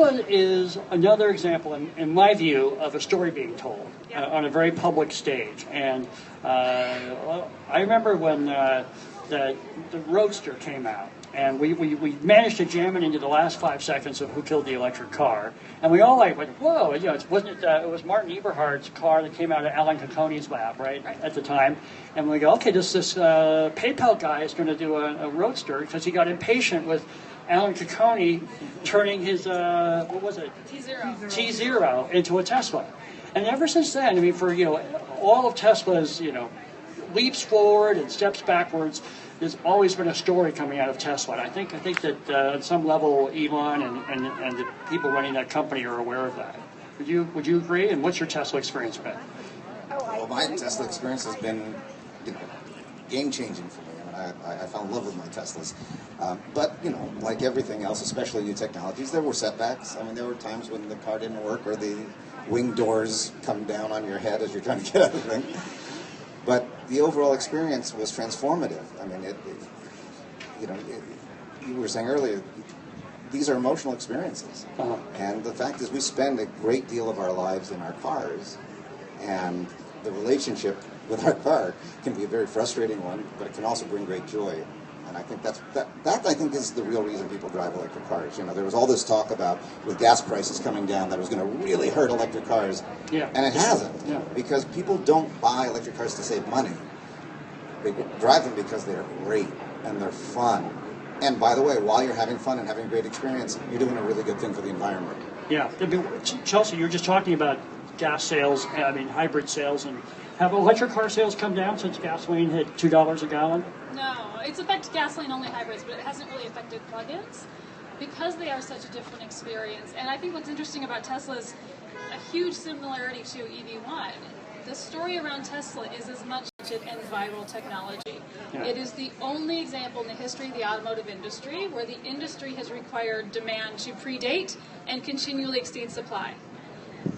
Is another example, in my view, of a story being told on a very public stage. And I remember when the Roadster came out, and we managed to jam it into the last 5 seconds of Who Killed the Electric Car, and we all went, whoa! It was Martin Eberhard's car that came out of Alan Cocconi's lab, right, at the time, and we go, okay, this PayPal guy is going to do a Roadster because he got impatient with Alan Cocconi turning his what was it? T0 into a Tesla. And ever since then, I mean, for all of Tesla's leaps forward and steps backwards, there's always been a story coming out of Tesla. And I think that on some level, Elon and the people running that company are aware of that. Would you agree? And what's your Tesla experience been? Well, my Tesla experience has been game changing for me. I fell in love with my Teslas. But, like everything else, especially new technologies, there were setbacks. I mean, there were times when the car didn't work or the wing doors come down on your head as you're trying to get out of the thing. But the overall experience was transformative. I mean, you were saying earlier, these are emotional experiences. Uh-huh. And the fact is we spend a great deal of our lives in our cars, and the relationship with our car can be a very frustrating one, but it can also bring great joy. And I think that I think is the real reason people drive electric cars. There was all this talk about with gas prices coming down that it was going to really hurt electric cars. Yeah. And it hasn't. Yeah. Because people don't buy electric cars to save money. They drive them because they're great and they're fun. And by the way, while you're having fun and having a great experience, you're doing a really good thing for the environment. Yeah. Chelsea, you're just talking about gas sales, hybrid sales, and have electric car sales come down since gasoline hit $2 a gallon? No, it's affected gasoline-only hybrids, but it hasn't really affected plug-ins because they are such a different experience. And I think what's interesting about Tesla is a huge similarity to EV1. The story around Tesla is as much and viral technology. Yeah. It is the only example in the history of the automotive industry where the industry has required demand to predate and continually exceed supply.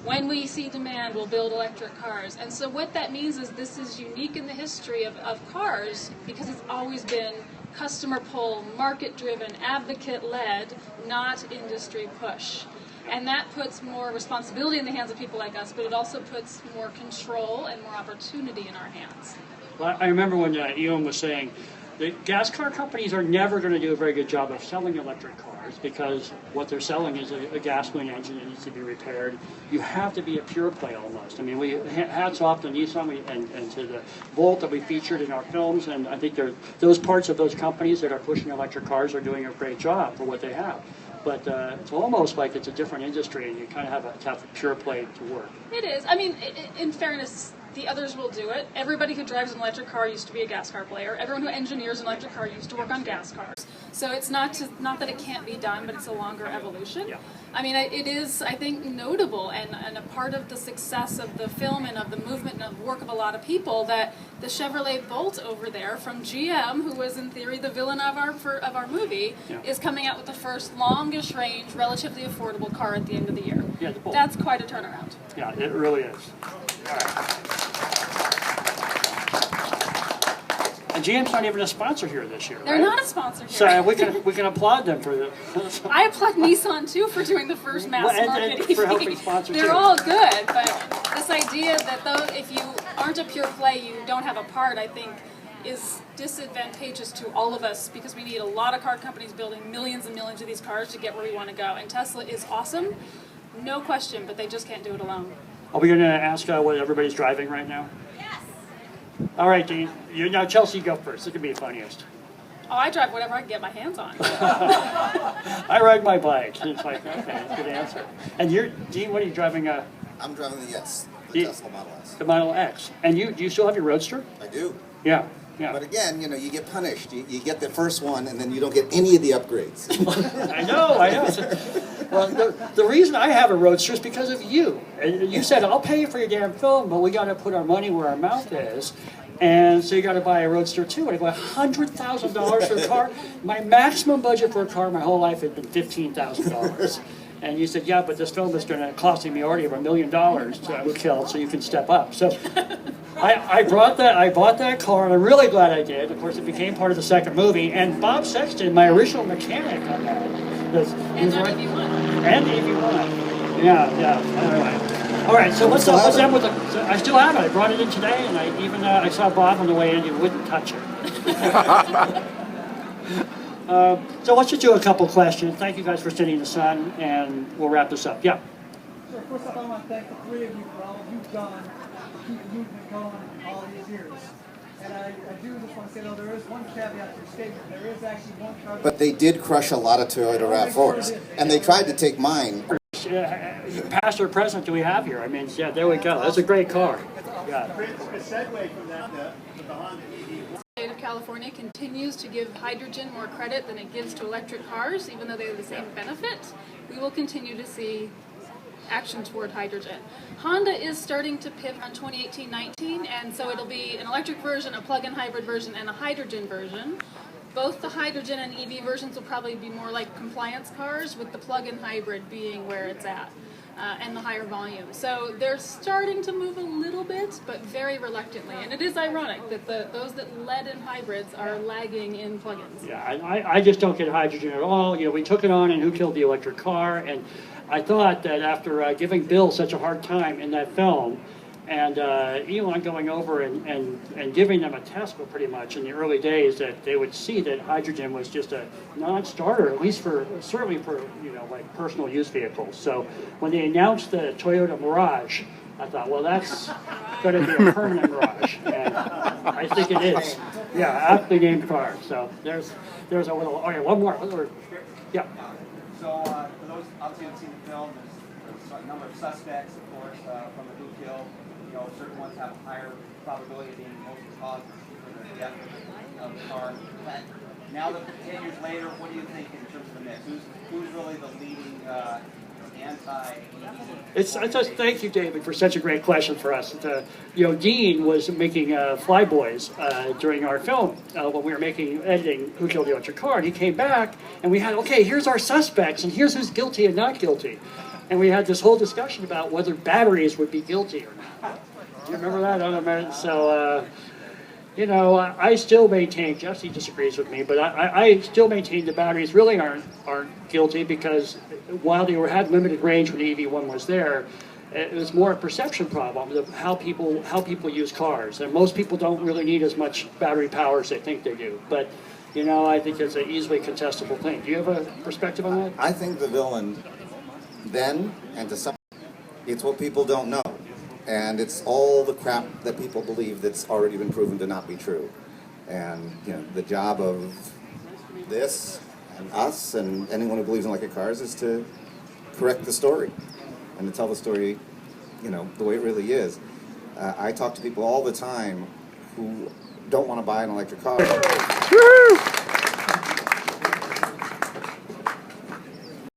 When we see demand, we'll build electric cars. And so what that means is this is unique in the history of cars because it's always been customer pull, market-driven, advocate-led, not industry push. And that puts more responsibility in the hands of people like us, but it also puts more control and more opportunity in our hands. Well, I remember when Ewan was saying the gas car companies are never going to do a very good job of selling electric cars because what they're selling is a gasoline engine that needs to be repaired. You have to be a pure play almost. I mean, hats off to Nissan and to the Volt that we featured in our films, and I think those parts of those companies that are pushing electric cars are doing a great job for what they have. But it's almost like it's a different industry, and you kind of have to have a pure play to work. It is. I mean, in fairness, the others will do it. Everybody who drives an electric car used to be a gas car player. Everyone who engineers an electric car used to work on gas cars. So it's not that it can't be done, but it's a longer evolution. Yeah. I mean, it is, I think, notable and a part of the success of the film and of the movement and of the work of a lot of people that the Chevrolet Bolt over there from GM, who was in theory the villain of our movie, is coming out with the first longest range, relatively affordable car at the end of the year. Yeah, the Bolt. That's quite a turnaround. Yeah, it really is. All right. And GM's not even a sponsor here this year, They're right? not a sponsor here. So we can applaud them for the. I applaud Nissan too for doing the first mass market and for helping sponsor They're too. all good, but this idea that if you aren't a pure play, you don't have a part, I think, is disadvantageous to all of us because we need a lot of car companies building millions and millions of these cars to get where we want to go. And Tesla is awesome, no question, but they just can't do it alone. Are we going to ask what everybody's driving right now? All right, Dean. Now, Chelsea, you go first. It can be the funniest. Oh, I drive whatever I can get my hands on. I ride my bike. It's like, okay, that's a good answer. And Dean, what are you driving? I'm driving the Tesla Model S. The Model X. And do you still have your Roadster? I do. Yeah. Yeah. But again, you get punished. You get the first one, and then you don't get any of the upgrades. I know. Well, the reason I have a Roadster is because of you. And you said, I'll pay you for your damn film, but we got to put our money where our mouth is. And so you got to buy a Roadster too. And I go, $100,000 for a car? My maximum budget for a car my whole life had been $15,000. And you said, yeah, but this film is going to costing me already over $1 million to kill, so you can step up. So I bought that car, and I'm really glad I did. Of course, it became part of the second movie. And Bob Sexton, my original mechanic on that, And on EV1. And EV1. Yeah. Anyway. All right, so let's end with I still have it. I brought it in today, and I saw Bob on the way in. He wouldn't touch it. So let's just do a couple questions. Thank you guys for sitting in the sun, and we'll wrap this up. Yeah. Sure. First off, I want to thank the three of you for all you've done to keep the movement going all these years. And I do just want to say, though, there is one caveat to your statement. There is actually one car. But they did crush a lot of Toyota RAV4s, and they tried to take mine. Past or present do we have here? I mean, yeah, there we go. That's a great car. Yeah. A segue from that to the Honda EV. The state of California continues to give hydrogen more credit than it gives to electric cars, even though they have the same benefit. We will continue to see action toward hydrogen. Honda is starting to pivot on 2018-19, and so it'll be an electric version, a plug-in hybrid version, and a hydrogen version. Both the hydrogen and EV versions will probably be more like compliance cars, with the plug-in hybrid being where it's at, and the higher volume. So they're starting to move a little bit, but very reluctantly. And it is ironic that those that led in hybrids are lagging in plug-ins. Yeah, I just don't get hydrogen at all. You know, we took it on in Who Killed the Electric Car, and I thought that after giving Bill such a hard time in that film, and Elon going over and giving them a Tesla pretty much in the early days, that they would see that hydrogen was just a non-starter, at least certainly for like personal use vehicles. So when they announced the Toyota Mirage, I thought, well, that's going to be a permanent Mirage, and I think it is. Yeah, aptly named car. So there's a little. Okay, one more. Yeah. So for those obviously who have seen the film, there's a number of suspects, of course, from the who killed. You know, certain ones have a higher probability of being most responsible for the death of the car. But now that 10 years later, what do you think in terms of the mix? Who's really the leading anti-EV? Thank you, David, for such a great question for us. Dean was making Flyboys during our film when we were editing Who Killed the Electric Car, and he came back, and we had, okay, here's our suspects, and here's who's guilty and not guilty. And we had this whole discussion about whether batteries would be guilty or not. Do you remember that? I don't know. So, I still maintain, Jesse disagrees with me, but I still maintain the batteries really aren't guilty, because while they had limited range when the EV1 was there, it was more a perception problem of how people use cars. And most people don't really need as much battery power as they think they do. But, I think it's an easily contestable thing. Do you have a perspective on that? I think the villain then, and to some, it's what people don't know. And it's all the crap that people believe that's already been proven to not be true. And, the job of this and us and anyone who believes in electric cars is to correct the story and to tell the story, the way it really is. I talk to people all the time who don't want to buy an electric car.